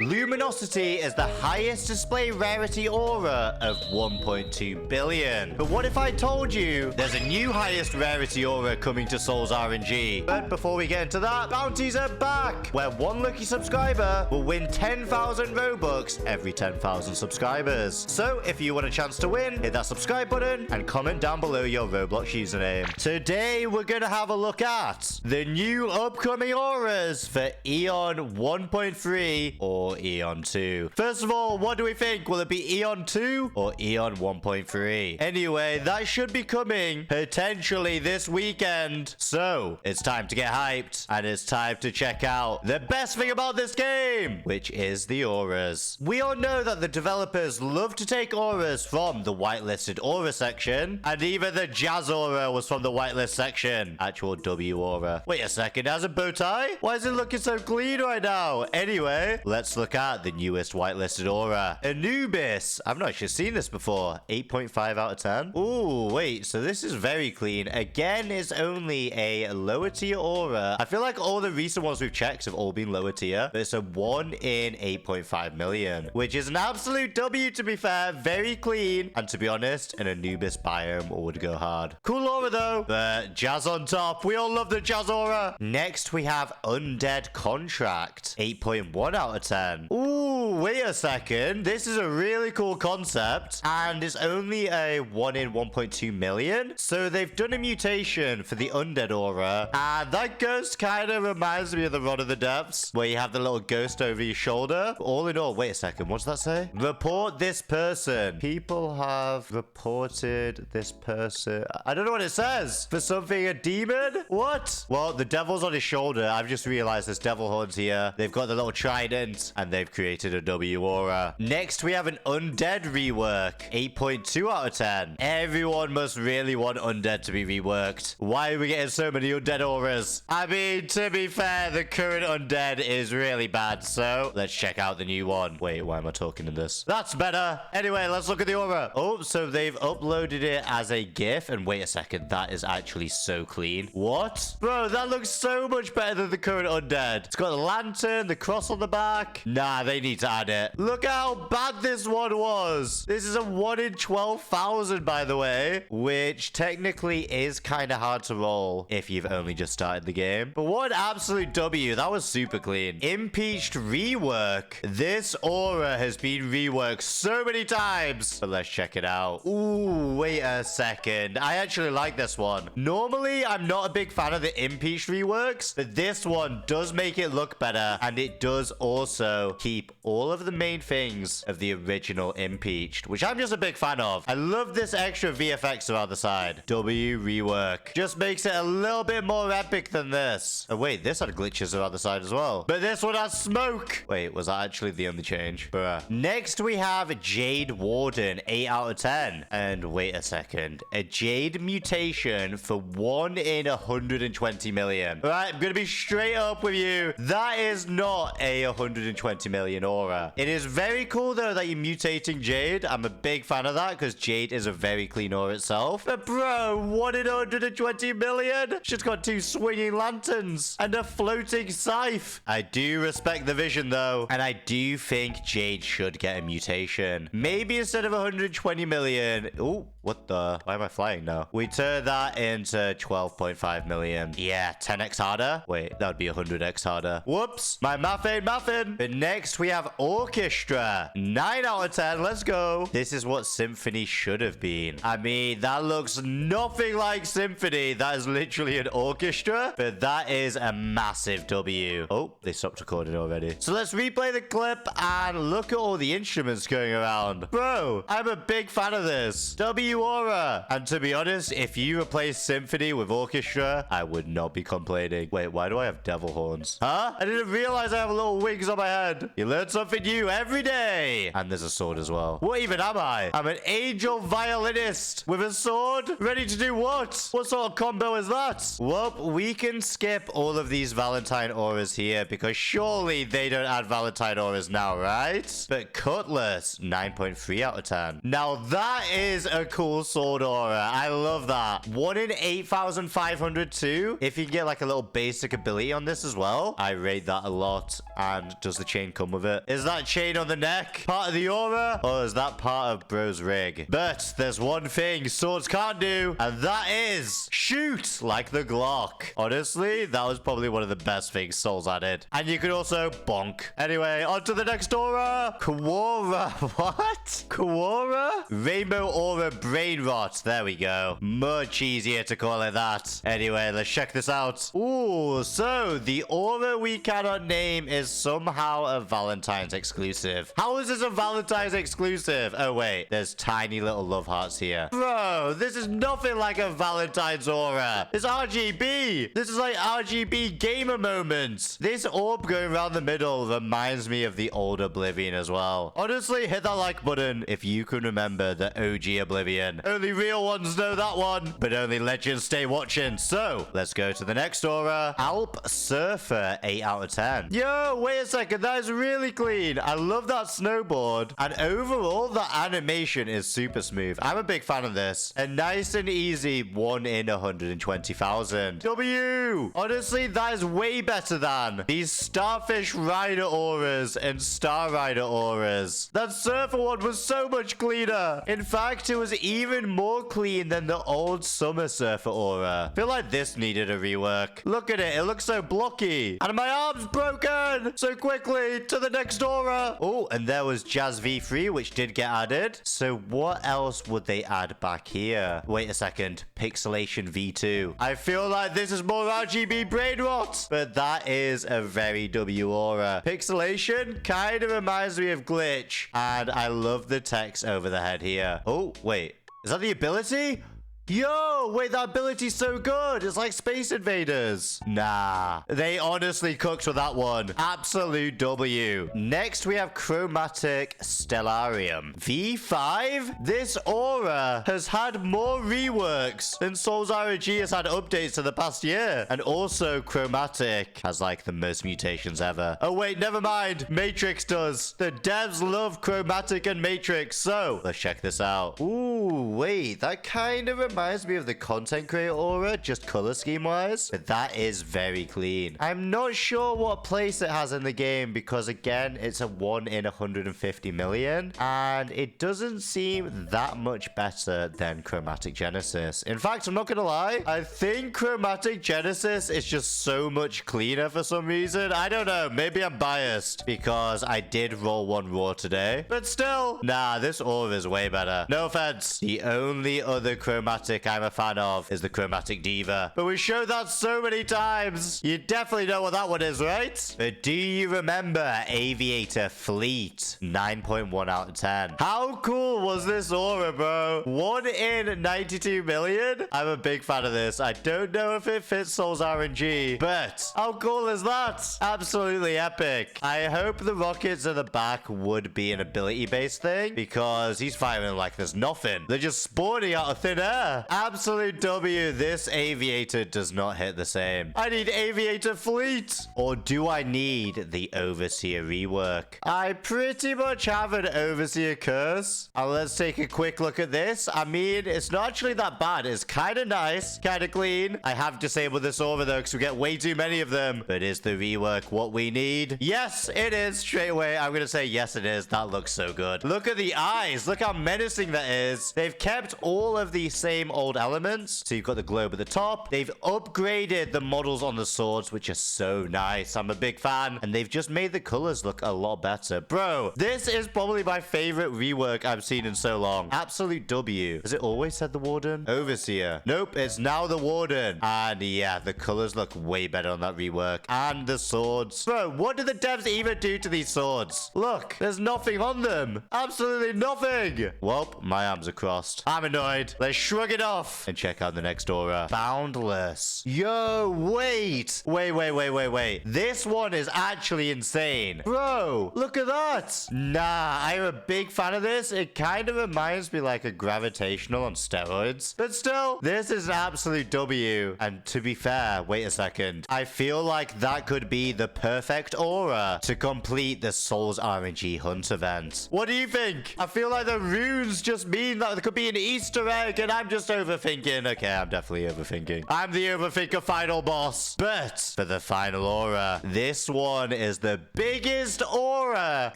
Luminosity is the highest display rarity aura of 1.2 billion. But what if I told you there's a new highest rarity aura coming to SOL'S RNG? But before we get into that, bounties are back, where one lucky subscriber will win 10,000 Robux every 10,000 subscribers. So if you want a chance to win, hit that subscribe button and comment down below your Roblox username. Today, we're going to have a look at the new upcoming auras for EON 1.3 or EON 2. First of all, what do we think? Will it be EON 2 or EON 1.3? Anyway, that should be coming potentially this weekend. So, it's time to get hyped and it's time to check out the best thing about this game, which is the auras. We all know that the developers love to take auras from the whitelisted aura section, and even the Jazz aura was from the whitelist section. Actual W aura. Wait a second, it has a bow tie? Why is it looking so clean right now? Anyway, let's look at the newest whitelisted aura. Anubis. I've not actually seen this before. 8.5 out of 10. Ooh, wait, so this is very clean. Again, it's only a lower tier aura. I feel like all the recent ones we've checked have all been lower tier, but it's a 1 in 8.5 million, which is an absolute W, to be fair. Very clean, and to be honest, an Anubis biome would go hard. Cool aura though, but Jazz on top. We all love the Jazz aura. Next, we have Undead Contract. 8.1 out of 10. Ooh, wait a second. This is a really cool concept, and it's only a 1 in 1.2 million. So they've done a mutation for the Undead aura, and that ghost kind of reminds me of the Rod of the Depths, where you have the little ghost over your shoulder. All in all, wait a second. What does that say? Report this person. People have reported this person. I don't know what it says. For something, a demon? What? Well, the devil's on his shoulder. I've just realized there's devil horns here. They've got the little trident, and they've created a W aura. Next, we have an Undead rework. 8.2 out of 10. Everyone must really want Undead to be reworked. Why are we getting so many Undead auras? I mean, to be fair, the current Undead is really bad, so let's check out the new one. Wait, why am I talking to this? That's better. Anyway, let's look at the aura. Oh, so they've uploaded it as a GIF, and wait a second, that is actually so clean. What? Bro, that looks so much better than the current Undead. It's got the lantern, the cross on the back. Nah, they need to add it. Look how bad this one was. This is a 1 in 12,000, by the way, which technically is kind of hard to roll if you've only just started the game. But what an absolute W. That was super clean. Impeached rework. This aura has been reworked so many times. But let's check it out. Ooh, wait a second. I actually like this one. Normally, I'm not a big fan of the Impeached reworks, but this one does make it look better, and it does also keep all of the main things of the original Impeached, which I'm just a big fan of. I love this extra VFX around the side. W rework. Just makes it a little bit more epic than this. Oh, wait, this had glitches around the side as well. But this one has smoke. Wait, was that actually the only change? Bruh. Next, we have Jade Warden. 8 out of 10. And wait a second. A Jade mutation for 1 in 120 million. All right, I'm going to be straight up with you. That is not a 120 million aura. It is very cool, though, that you're mutating Jade. I'm a big fan of that because Jade is a very clean aura itself. But bro, 1 in 120 million? She's got 2 swinging lanterns and a floating scythe. I do respect the vision, though, and I do think Jade should get a mutation. Maybe instead of 120 million. Oh, what the? Why am I flying now? We turn that into 12.5 million. Yeah, 10x harder. Wait, that would be 100x harder. Whoops, my math ain't mathin'. But next, we have Orchestra. 9 out of 10. Let's go. This is what Symphony should have been. I mean, that looks nothing like Symphony. That is literally an orchestra, but that is a massive W. Oh, they stopped recording already. So let's replay the clip and look at all the instruments going around. Bro, I'm a big fan of this. W aura. And to be honest, if you replace Symphony with Orchestra, I would not be complaining. Wait, why do I have devil horns? Huh? I didn't realize I have little wings on my head. You learn something new every day. And there's a sword as well. What even am I? I'm an angel violinist with a sword. Ready to do what? What sort of combo is that? Well, we can skip all of these Valentine auras here because surely they don't add Valentine auras now, right? But Cutlass, 9.3 out of 10. Now that is a cool sword aura. I love that. 1 in 8,502. If you can get like a little basic ability on this as well, I rate that a lot. And does the chain come with it? Is that chain on the neck part of the aura? Or is that part of bro's rig? But there's one thing swords can't do, and that is shoot like the Glock. Honestly, that was probably one of the best things Souls added. And you could also bonk. Anyway, on to the next aura. Quora. What? Quora? Rainbow aura brain rot. There we go. Much easier to call it that. Anyway, let's check this out. Ooh, so the aura we cannot name is somehow a Valentine's exclusive. How is this a Valentine's exclusive? Oh, wait. There's tiny little love hearts here. Bro, this is nothing like a Valentine's aura. It's RGB. This is like RGB gamer moments. This orb going around the middle reminds me of the old Oblivion as well. Honestly, hit that like button if you can remember the OG Oblivion. Only real ones know that one, but only legends stay watching. So, let's go to the next aura. Alp Surfer, 8 out of 10. Yo, wait a second. That is really clean. I love that snowboard. And overall, the animation is super smooth. I'm a big fan of this. A nice and easy 1 in 120,000. W! Honestly, that is way better than these Starfish Rider auras and Star Rider auras. That Surfer one was so much cleaner. In fact, it was even more clean than the old Summer Surfer aura. I feel like this needed a rework. Look at it. It looks so blocky. And my arm's broken. So quickly to the next aura. Oh, and there was Jazz V3, which did get added. So what else would they add back here? Wait a second. Pixelation V2. I feel like this is more RGB brain rot. But that is a very W aura. Pixelation kind of reminds me of Glitch. And I love the text over the head here. Oh, wait. Is that the ability? Yo, wait, that ability's so good. It's like Space Invaders. Nah, they honestly cooked with that one. Absolute W. Next, we have Chromatic Stellarium V5. This aura has had more reworks than SOL'S RNG has had updates in the past year. And also, Chromatic has like the most mutations ever. Oh, wait, never mind. Matrix does. The devs love Chromatic and Matrix. So, let's check this out. Ooh, wait, that kind of reminds me of the content creator aura, just color scheme wise, but that is very clean. I'm not sure what place it has in the game because again, it's a 1 in 150 million and it doesn't seem that much better than Chromatic Genesis. In fact, I'm not gonna lie, I think Chromatic Genesis is just so much cleaner for some reason. I don't know, maybe I'm biased because I did roll one raw today, but still, nah, this aura is way better. No offense. The only other Chromatic I'm a fan of is the Chromatic Diva. But we showed that so many times. You definitely know what that one is, right? But do you remember Aviator Fleet? 9.1 out of 10. How cool was this aura, bro? 1 in 92 million? I'm a big fan of this. I don't know if it fits SOL'S RNG, but how cool is that? Absolutely epic. I hope the rockets at the back would be an ability-based thing because he's firing like there's nothing. They're just spawning out of thin air. Absolute W. This Aviator does not hit the same. I need Aviator Fleet. Or do I need the Overseer rework? I pretty much have an Overseer curse. And let's take a quick look at this. I mean, it's not actually that bad. It's kind of nice, kind of clean. I have disabled this aura though because we get way too many of them. But is the rework what we need? Yes, it is. Straight away, I'm going to say yes, it is. That looks so good. Look at the eyes. Look how menacing that is. They've kept all of the same old elements. So you've got the globe at the top. They've upgraded the models on the swords, which are so nice. I'm a big fan. And they've just made the colors look a lot better. Bro, this is probably my favorite rework I've seen in so long. Absolute W. Has it always said the Warden? Overseer. Nope, it's now the Warden. And yeah, the colors look way better on that rework. And the swords. Bro, what did the devs even do to these swords? Look, there's nothing on them. Absolutely nothing. Well, my arms are crossed. I'm annoyed. Let's shrug it off and check out the next aura. Boundless. Yo, wait. Wait. This one is actually insane. Bro, look at that. Nah, I'm a big fan of this. It kind of reminds me like a gravitational on steroids. But still, this is an absolute W. And to be fair, wait a second. I feel like that could be the perfect aura to complete the SOL'S RNG hunt event. What do you think? I feel like the runes just mean that there could be an Easter egg and I'm just just overthinking. Okay, I'm definitely overthinking. I'm the overthinker final boss. But for the final aura, this one is the biggest aura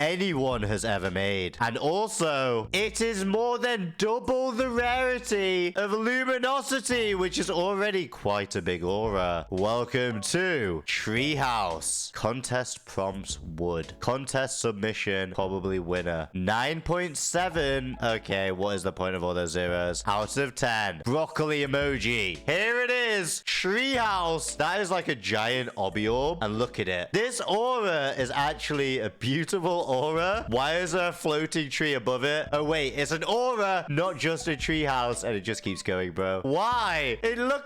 anyone has ever made. And also, it is more than double the rarity of luminosity, which is already quite a big aura. Welcome to Treehouse. Contest prompts wood. Contest submission, probably winner. 9.7. Okay, what is the point of all those zeros? Out of 10. Broccoli emoji. Here it is. Treehouse. That is like a giant obby orb. And look at it. This aura is actually a beautiful aura. Why is there a floating tree above it? Oh, wait. It's an aura, not just a treehouse. And it just keeps going, bro. Why?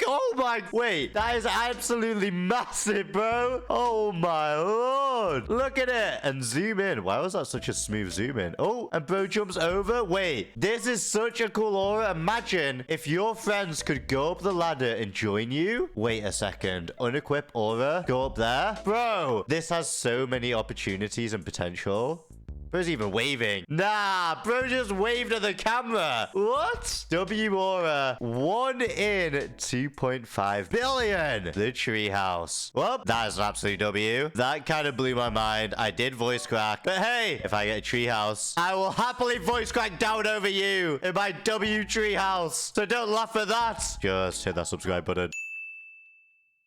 Oh my. Wait. That is absolutely massive, bro. Oh my lord. Look at it. And zoom in. Why was that such a smooth zoom in? Oh, and bro jumps over. Wait. This is such a cool aura. Imagine if your friends could go up the ladder and join you. Wait a second. Unequip aura. Go up there. Bro, this has so many opportunities and potential. Bro's even waving. Nah, bro just waved at the camera. What? W aura. 1 in 2.5 billion. The treehouse. Well, that is an absolute W. That kind of blew my mind. I did voice crack. But hey, if I get a treehouse, I will happily voice crack down over you in my W treehouse. So don't laugh at that. Just hit that subscribe button.